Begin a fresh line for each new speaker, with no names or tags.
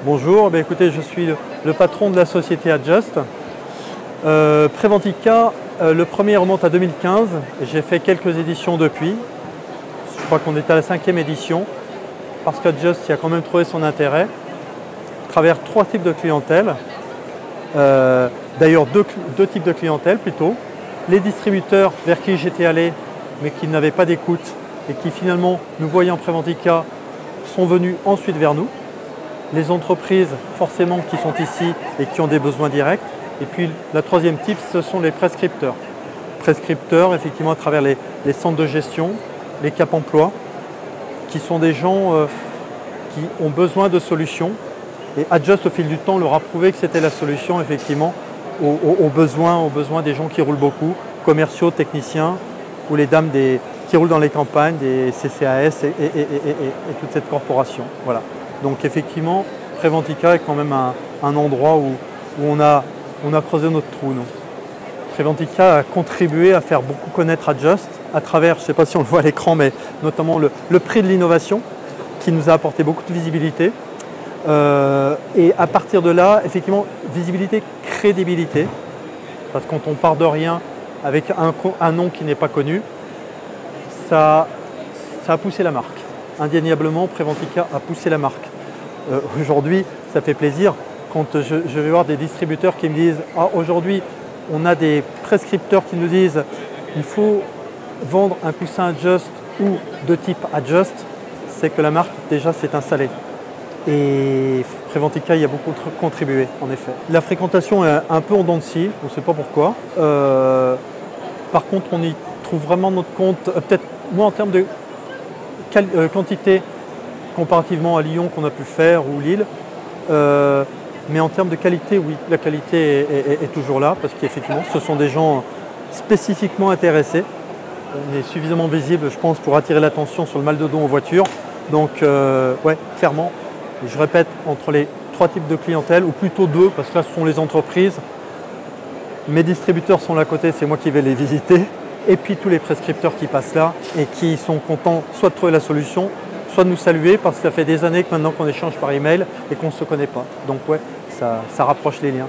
Bonjour, écoutez, je suis le patron de la société Adjust. Preventica, le premier remonte à 2015. J'ai fait quelques éditions depuis. Je crois qu'on est à la 5e édition parce qu'Adjust y a quand même trouvé son intérêt à travers 3 types de clientèle. D'ailleurs, deux types de clientèle plutôt. Les distributeurs vers qui j'étais allé mais qui n'avaient pas d'écoute et qui finalement, nous voyant Preventica, sont venus ensuite vers nous. Les entreprises forcément qui sont ici et qui ont des besoins directs. Et puis la troisième type, ce sont les prescripteurs. Prescripteurs, effectivement, à travers les centres de gestion, les Cap Emploi, qui sont des gens qui ont besoin de solutions. Et Adjust, au fil du temps, leur a prouvé que c'était la solution, effectivement, aux besoins des gens qui roulent beaucoup, commerciaux, techniciens, ou les dames qui roulent dans les campagnes, des CCAS et toute cette corporation. Voilà. Donc effectivement, Preventica est quand même un endroit où on a creusé notre trou. Nous. Preventica a contribué à faire beaucoup connaître Adjust à travers, je ne sais pas si on le voit à l'écran, mais notamment le prix de l'innovation qui nous a apporté beaucoup de visibilité. Et à partir de là, effectivement, visibilité, crédibilité. Parce que quand on part de rien avec un nom qui n'est pas connu, ça a poussé la marque. Indéniablement, Preventica a poussé la marque. Aujourd'hui, ça fait plaisir quand je vais voir des distributeurs qui me disent « Ah, aujourd'hui, on a des prescripteurs qui nous disent il faut vendre un coussin Adjust ou de type Adjust », c'est que la marque déjà s'est installée. Et Preventica y a beaucoup contribué, en effet. La fréquentation est un peu en dents de scie, on ne sait pas pourquoi. Par contre, on y trouve vraiment notre compte, peut-être moins en termes de quantité comparativement à Lyon qu'on a pu faire ou Lille, mais en termes de qualité, oui, la qualité est toujours là parce qu'effectivement ce sont des gens spécifiquement intéressés. On est suffisamment visible, je pense, pour attirer l'attention sur le mal de dos en voiture. Donc ouais, clairement, je répète, entre les 3 types de clientèle, ou plutôt 2, parce que là ce sont les entreprises, mes distributeurs sont là à côté, c'est moi qui vais les visiter. Et puis tous les prescripteurs qui passent là et qui sont contents soit de trouver la solution, soit de nous saluer parce que ça fait des années que maintenant qu'on échange par email et qu'on ne se connaît pas. Donc ouais, ça rapproche les liens.